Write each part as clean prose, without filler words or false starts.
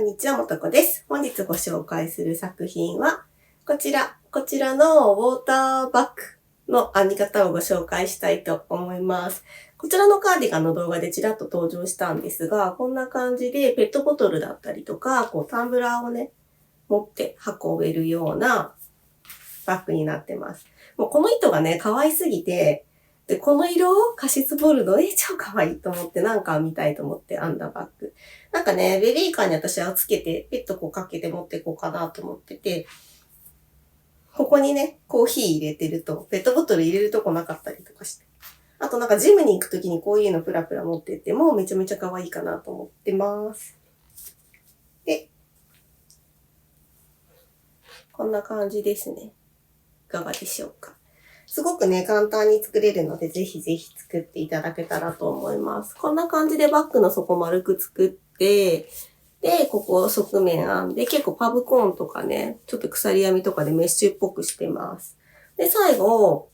んにちは、もとこです。本日ご紹介する作品は、こちらのウォーターバッグの編み方をご紹介したいと思います。こちらのカーディガンの動画でちらっと登場したんですが、こんな感じでペットボトルだったりとか、タンブラーをね、持って運べるようなバッグになってます。もうこの糸がね、可愛すぎて、で、この色カシスボルド、超可愛いと思って、なんか編みたいと思って編んだバッグ。なんかね、ベビーカーに私はつけて、ペットかけて持っていこうかなと思ってて、ここにね、コーヒー入れてると、ペットボトル入れるとこなかったりとかして。あとなんかジムに行くときにこういうのプラプラ持ってってもめちゃめちゃ可愛いかなと思ってます。で、こんな感じですね。いかがでしょうか。すごくね、簡単に作れるので、ぜひぜひ作っていただけたらと思います。こんな感じでバッグの底丸く作って、で、ここ側面編んで、結構パブコーンとかね、ちょっと鎖編みとかでメッシュっぽくしてます。で、最後、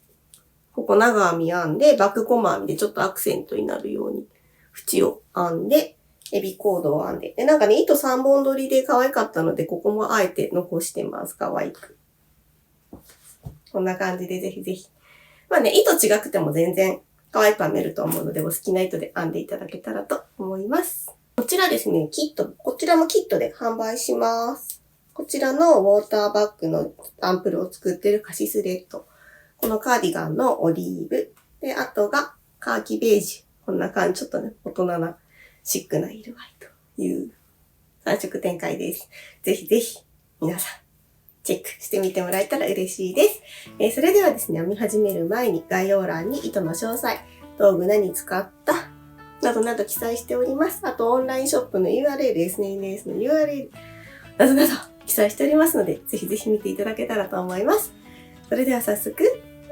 ここ長編み編んで、バックコマ編みでちょっとアクセントになるように、縁を編んで、エビコードを編んで。で、なんかね、糸3本取りで可愛かったので、ここもあえて残してます。可愛く。こんな感じでぜひぜひ。まあね、糸違くても全然可愛く編めると思うので、お好きな糸で編んでいただけたらと思います。こちらですね、こちらもキットで販売します。こちらのウォーターバッグのアンプルを作っているカシスレッド。このカーディガンのオリーブ。で、あとがカーキベージュ。こんな感じ、ちょっとね、大人なシックな色合いという3色展開です。ぜひぜひ皆さんチェックしてみてもらえたら嬉しいです。それではですね、編み始める前に概要欄に糸の詳細、道具何使った、などなど記載しております。あとオンラインショップの URL、SNS の URL、などなど記載しておりますので、ぜひぜひ見ていただけたらと思います。それでは早速、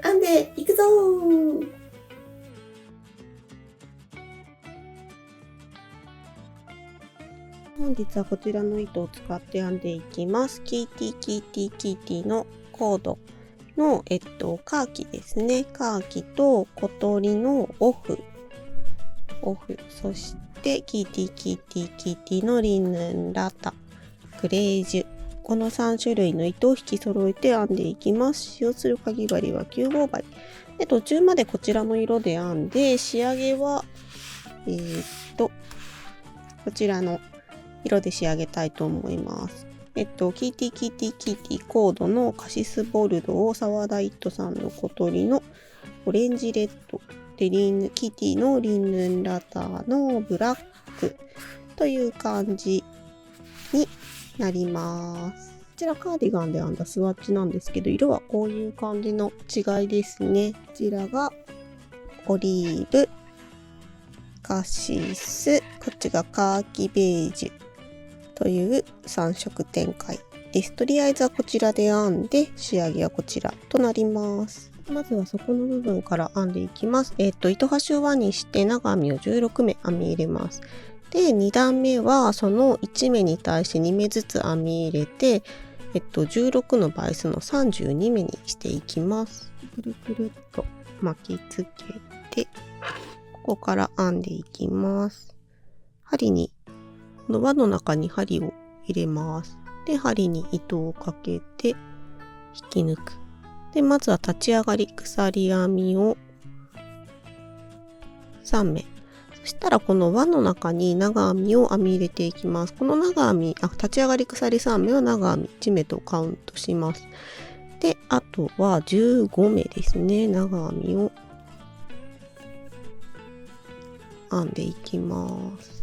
編んでいくぞー。本日はこちらの糸を使って編んでいきます。キーティのコードの、カーキですね。カーキと小鳥のオフ。そしてキーティのリネンラタ、グレージュ。この3種類の糸を引き揃えて編んでいきます。使用するかぎ針は9号針。で、途中までこちらの色で編んで、仕上げは、こちらの色で仕上げたいと思います。キーティコードのカシスボルドを沢田イットさんの小鳥のオレンジレッドでキティのリンヌンラターのブラックという感じになります。こちらカーディガンで編んだスワッチなんですけど、色はこういう感じの違いですね。こちらがオリーブ、カシス、こっちがカーキベージュという3色展開です。とりあえずはこちらで編んで、仕上げはこちらとなります。まずは底の部分から編んでいきます。糸端を輪にして長編みを16目編み入れます。で、2段目はその1目に対して2目ずつ編み入れて、16の倍数の32目にしていきます。くるくるっと巻きつけて、ここから編んでいきます。針にこの輪の中に針を入れます。で、針に糸をかけて引き抜く。で、まずは立ち上がり鎖編みを3目。そしたらこの輪の中に長編みを編み入れていきます。この長編み、立ち上がり鎖3目は長編み1目とカウントします。で、あとは15目ですね。長編みを編んでいきます。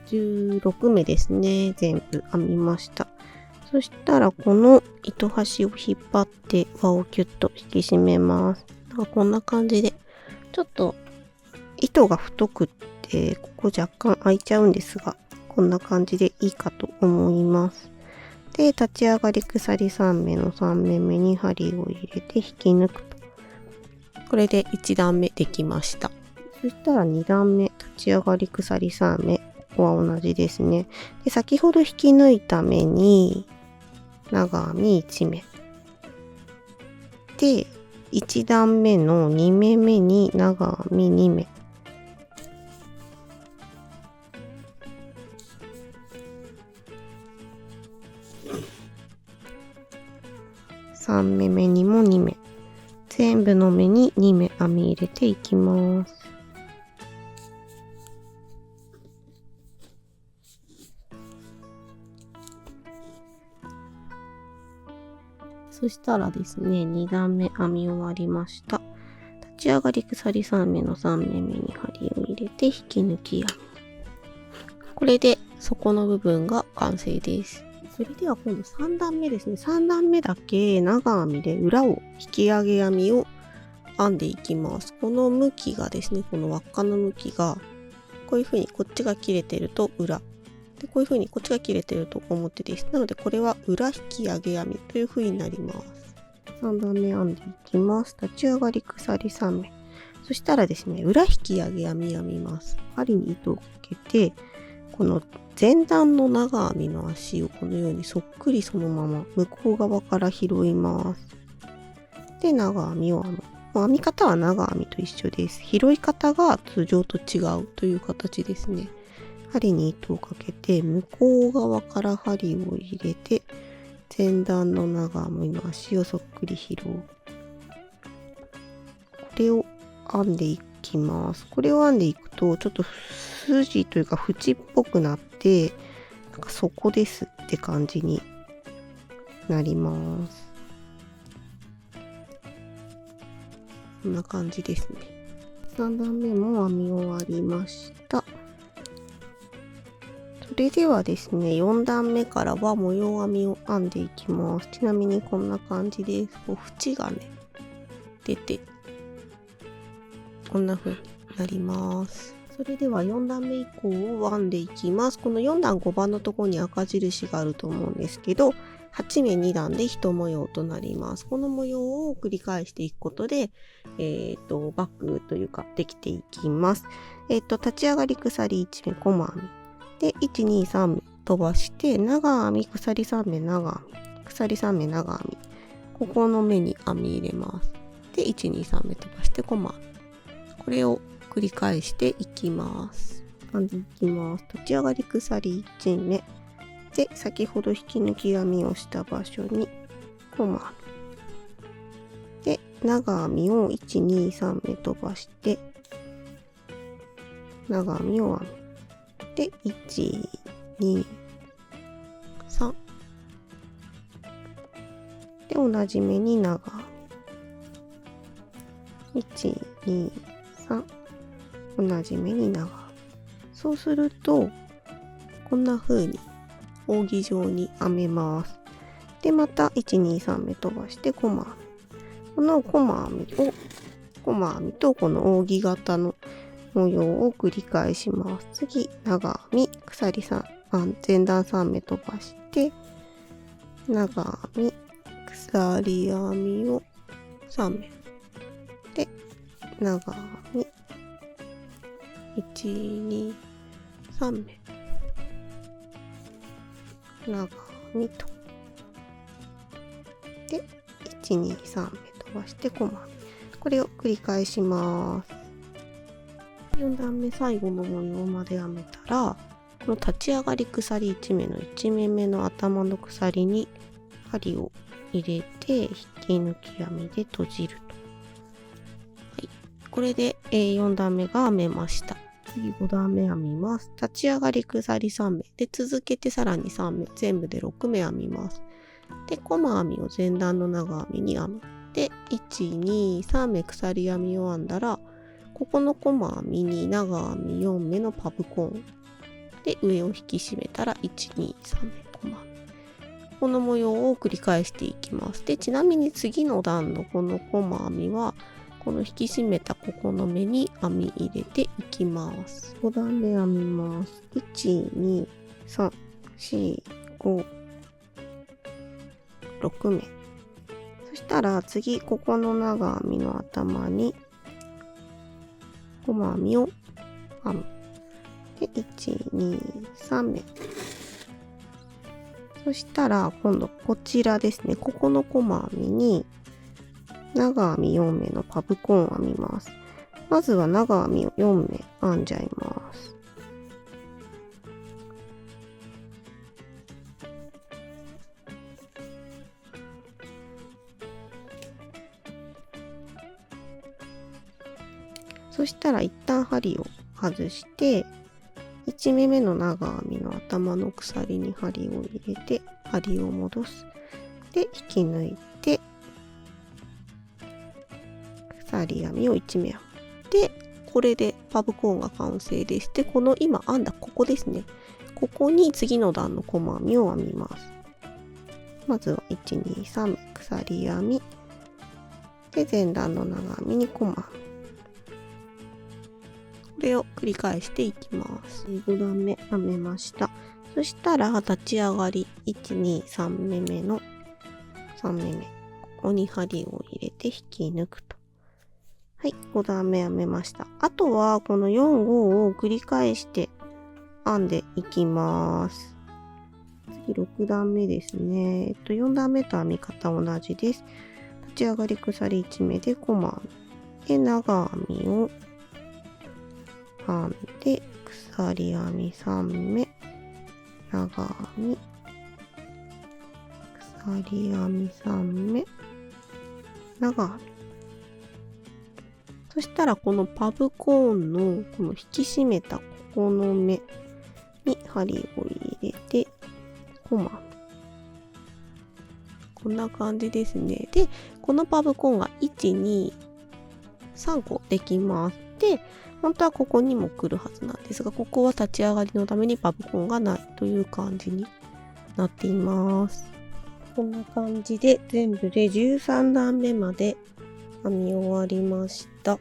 16目ですね。全部編みました。そしたらこの糸端を引っ張って輪をキュッと引き締めます。こんな感じでちょっと糸が太くってここ若干開いちゃうんですが、こんな感じでいいかと思います。で、立ち上がり鎖3目の3目目に針を入れて引き抜くと。これで1段目できました。そしたら2段目、立ち上がり鎖3目。ここは同じですね。で、先ほど引き抜いた目に長編み1目。で、1段目の2目目に長編み2目。3目目にも2目。全部の目に2目編み入れていきます。そしたらですね、2段目編み終わりました。立ち上がり鎖3目の3目目に針を入れて引き抜き編み。これで底の部分が完成です。それでは今度3段目ですね。3段目だけ長編みで裏を引き上げ編みを編んでいきます。この向きがですね、この輪っかの向きがこういう風にこっちが切れてると裏。で、こういう風にこっちが切れてると表です。なのでこれは裏引き上げ編みという風になります。3段目編んでいきます。立ち上がり鎖3目。そしたらですね、裏引き上げ編み編みます。針に糸をかけて、この前段の長編みの足をこのようにそっくりそのまま向こう側から拾います。で、長編みを編む。編み方は長編みと一緒です。拾い方が通常と違うという形ですね。針に糸をかけて向こう側から針を入れて前段の長編みの足をそっくり拾う。これを編んでいきます。これを編んでいくとちょっと筋というか縁っぽくなってなんか底ですって感じになります。こんな感じですね。3段目も編み終わりました。それではですね、4段目からは模様編みを編んでいきます。ちなみにこんな感じです。縁がね、出て、こんな風になります。それでは4段目以降を編んでいきます。この4段5番のところに赤印があると思うんですけど、8目2段で1模様となります。この模様を繰り返していくことで、バックというかできていきます。立ち上がり鎖1目細編み。で、1、2、3目飛ばして、長編み、鎖3目長編み、鎖3目長編み。ここの目に編み入れます。で、1、2、3目飛ばして細編み。これを繰り返していきます。編んでいきます。立ち上がり鎖1目。で、先ほど引き抜き編みをした場所に細編み。で、長編みを1、2、3目飛ばして、長編みを編む。で、1、2、3。で、同じ目に長編み。1、2、3。同じ目に長編み。そうすると、こんな風に扇状に編めます。で、また、1、2、3目飛ばして細編み。この細編みとこの扇形の模様を繰り返します。次、長編み、鎖3、前段3目飛ばして、長編み、鎖編みを3目。で、長編み、1、2、3目。長編みと。で、1、2、3目飛ばして細編み。これを繰り返します。4段目最後の模様まで編めたら、この立ち上がり鎖1目の1目目の頭の鎖に針を入れて引き抜き編みで閉じると。はい、これで4段目が編めました。次5段目編みます。立ち上がり鎖3目で続けてさらに3目、全部で6目編みます。で、細編みを前段の長編みに編む。で、1、2、3目鎖編みを編んだら、ここの細編みに長編み4目のパブコーンで上を引き締めたら1、2、3目細編み。この模様を繰り返していきます。で、ちなみに次の段のこの細編みはこの引き締めたここの目に編み入れていきます。5段目編みます。1、2、3、4、5、6目。そしたら次、ここの長編みの頭に細編みを編む。で、1、2、3目。そしたら今度こちらですね。ここの細編みに長編み4目のパブコーンを編みます。まずは長編みを4目編んじゃいます。そしたら一旦針を外して、1目目の長編みの頭の鎖に針を入れて、針を戻す。で、引き抜いて、鎖編みを1目編む。で、これでパブコーンが完成です。で、この今編んだここですね。ここに次の段の細編みを編みます。まずは1、2、3目鎖編み。で、前段の長編みに細編み。これを繰り返していきます。5段目編めました。そしたら立ち上がり1、2、3目目の3目目。ここに針を入れて引き抜くと。はい、5段目編めました。あとはこの4、5を繰り返して編んでいきます。次6段目ですね。4段目と編み方同じです。立ち上がり鎖1目で細編み。で、長編みを編んで、鎖編み3目、長編み、鎖編み3目、長編み。そしたらこのパブコーンのこの引き締めたここの目に針を入れて、細編み。こんな感じですね。で、このパブコーンが1、2、3個できます。で、本当はここにも来るはずなんですが、ここは立ち上がりのためにパブコーンがないという感じになっています。こんな感じで全部で13段目まで編み終わりました。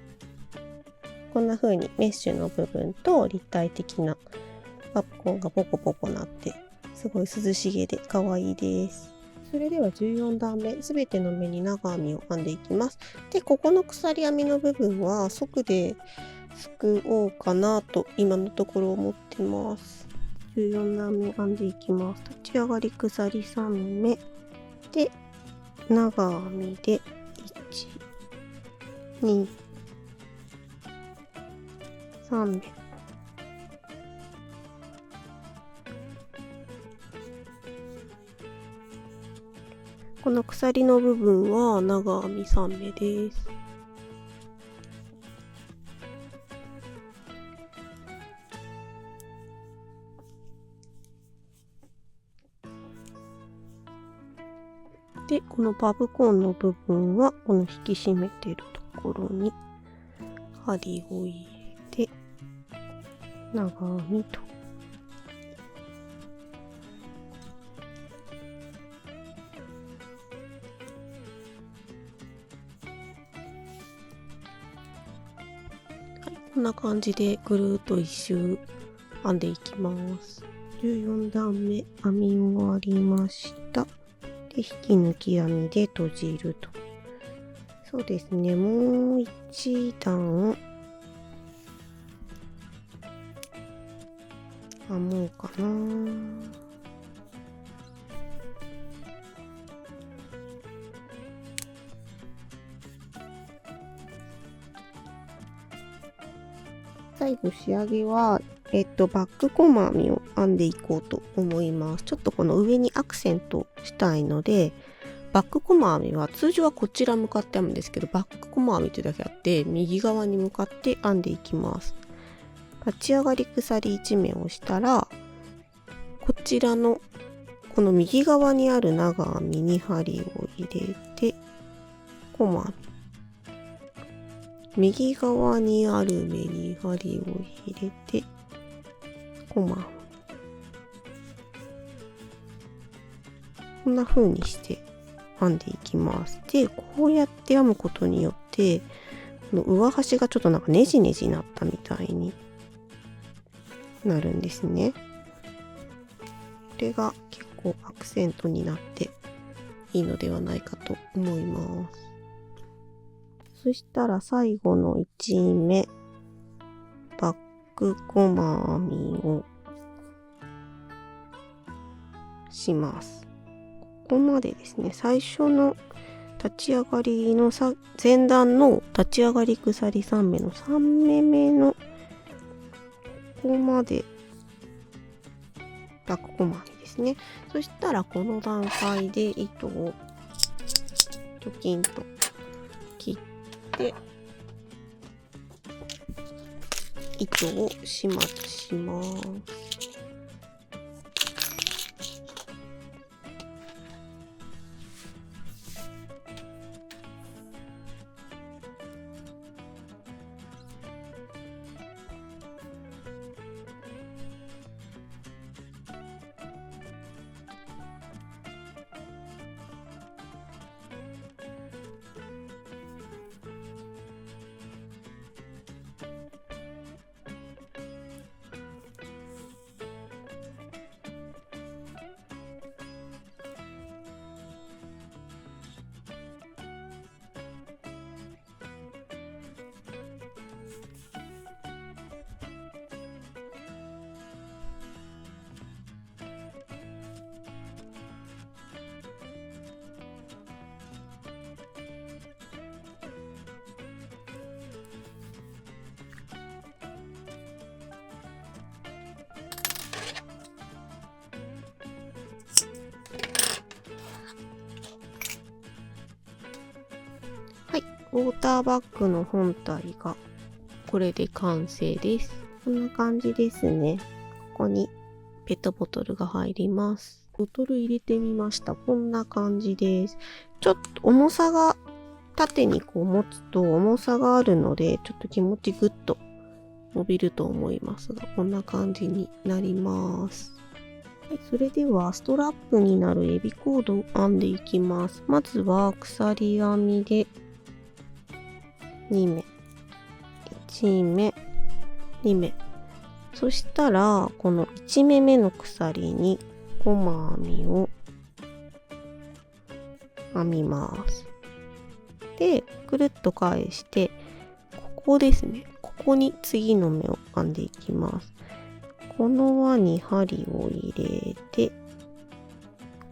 こんな風にメッシュの部分と立体的なパブコーンがポコポコなって、すごい涼しげで可愛いです。それでは14段目、すべての目に長編みを編んでいきます。で、ここの鎖編みの部分は即ですくおうかなと今のところ思ってます。14段目編んでいきます。立ち上がり鎖3目で長編みで1、2、3目。この鎖の部分は長編み3目です。で、このパブコーンの部分はこの引き締めてるところに針を入れて長編みと。こんな感じでぐるーっと一周編んでいきます。14段目編み終わりました。で、引き抜き編みで閉じると。そうですね、もう一段編もうかな。最後仕上げは、バック細編みを編んでいこうと思います。ちょっとこの上にアクセントしたいので、バック細編みは通常はこちら向かって編むんですけど、バック細編みというだけあって右側に向かって編んでいきます。立ち上がり鎖1目をしたら、こちらのこの右側にある長編みに針を入れて細編み。右側にある目に針を入れて細編み。こんな風にして編んでいきます。で、こうやって編むことによってこの上端がちょっとなんかネジネジなったみたいになるんですね。これが結構アクセントになっていいのではないかと思います。そしたら最後の1目、バック細編みをします。ここまでですね、最初の立ち上がりの前段の立ち上がり鎖3目の3目目のここまでバック細編みですね。そしたらこの段階で糸をチョキンと切って糸を始末します。はい、ウォーターバッグの本体がこれで完成です。こんな感じですね。ここにペットボトルが入ります。ボトル入れてみました。こんな感じです。ちょっと重さが縦にこう持つと重さがあるので、ちょっと気持ちグッと伸びると思いますが、こんな感じになります。はい、それではストラップになるエビコードを編んでいきます。まずは鎖編みで2目、1目、2目。そしたら、この1目目の鎖に細編みを編みます。で、くるっと返して、ここですね。ここに次の目を編んでいきます。この輪に針を入れて、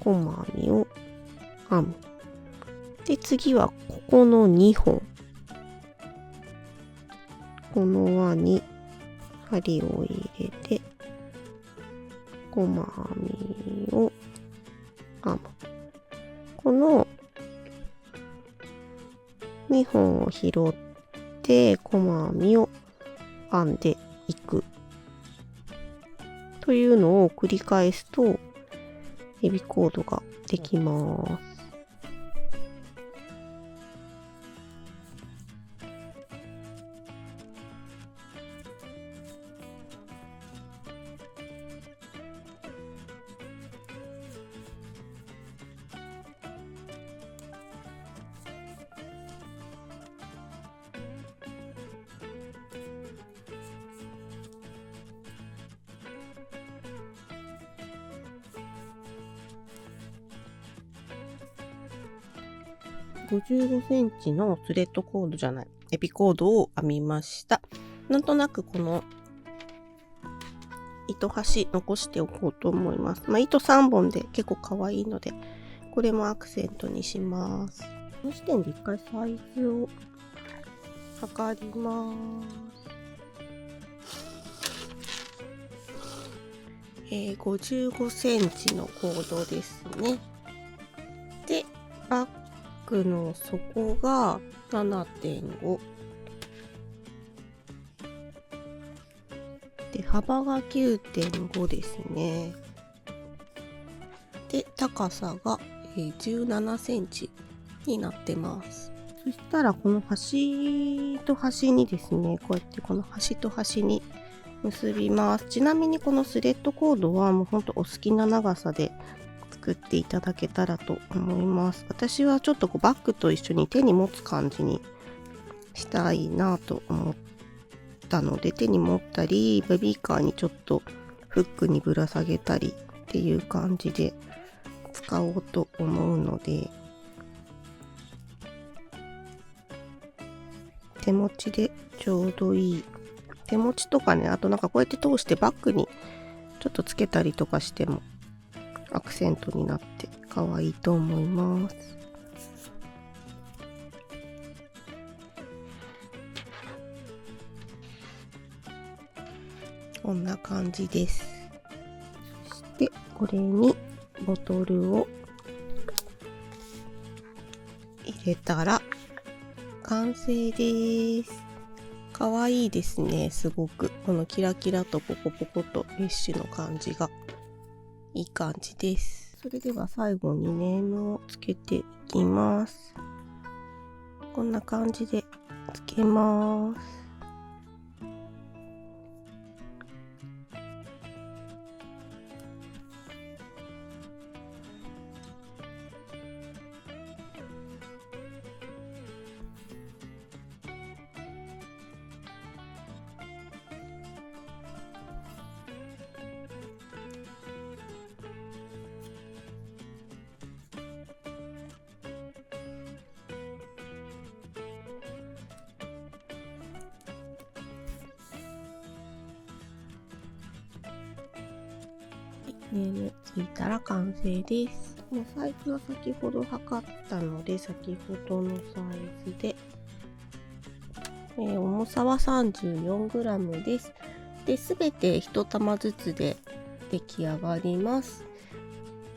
細編みを編む。で、次はここの2本。この輪に針を入れて、細編みを編む。この2本を拾って細編みを編んでいくというのを繰り返すとエビコードができます。55センチのスレッドコードじゃない、エピコードを編みました。なんとなくこの糸端残しておこうと思います。糸3本で結構可愛いので、これもアクセントにします。この時点で一回サイズを測ります。55センチのコードですね。で、バッグの底が 7.5 で、幅が 9.5 ですね。で、高さが17センチになってます。そしたらこの端と端にですね、こうやってこの端と端に結びます。ちなみにこのスレッドコードはもうほんとお好きな長さで作っていただけたらと思います。私はちょっとこうバッグと一緒に手に持つ感じにしたいなと思ったので、手に持ったりベビーカーにちょっとフックにぶら下げたりっていう感じで使使おうと思うので、手持ちでちょうどいい。手持ちとかね、あとなんかこうやって通してバッグにちょっとつけたりとかしてもアクセントになって可愛いと思います。こんな感じです。そしてこれにボトルを入れたら完成です。かわいいですね、すごく。このキラキラとポコポコとメッシュの感じがいい感じです。それでは最後にネームをつけていきます。こんな感じでつけます。ネームついたら完成です。もうサイズは先ほど測ったので、先ほどのサイズで、重さは 34g です。で、すべて1玉ずつで出来上がります。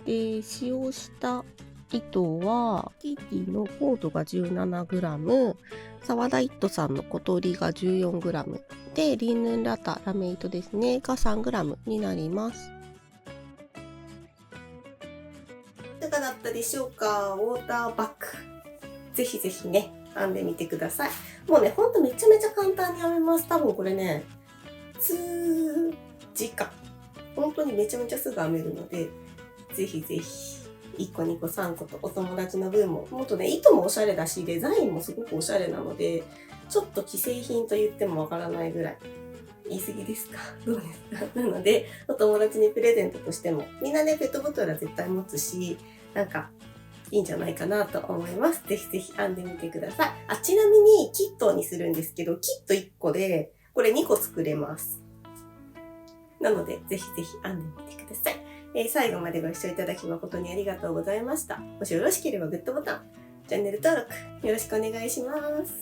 で、使用した糸は、キーティのコードが 17g、沢田イットさんの小鳥が 14g、で、リンヌンラタ、ラメ糸ですね、が 3g になります。いかがだったでしょうか。ウォーターバッグ。ぜひぜひね、編んでみてください。もうね、ほんとめちゃめちゃ簡単に編めます。多分これね、数時間。本当にめちゃめちゃすぐ編めるので、ぜひぜひ、1個2個3個とお友達の分も、もっとね、糸もおしゃれだし、デザインもすごくおしゃれなので、ちょっと既製品と言ってもわからないぐらい。言い過ぎですか？どうですか？なので、お友達にプレゼントとしても、みんなね、ペットボトルは絶対持つし、なんか、いいんじゃないかなと思います。ぜひぜひ編んでみてください。あ、ちなみにキットにするんですけど、キット1個で、これ2個作れます。なので、ぜひぜひ編んでみてください。最後までご視聴いただき誠にありがとうございました。もしよろしければグッドボタン、チャンネル登録よろしくお願いします。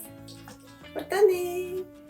またねー。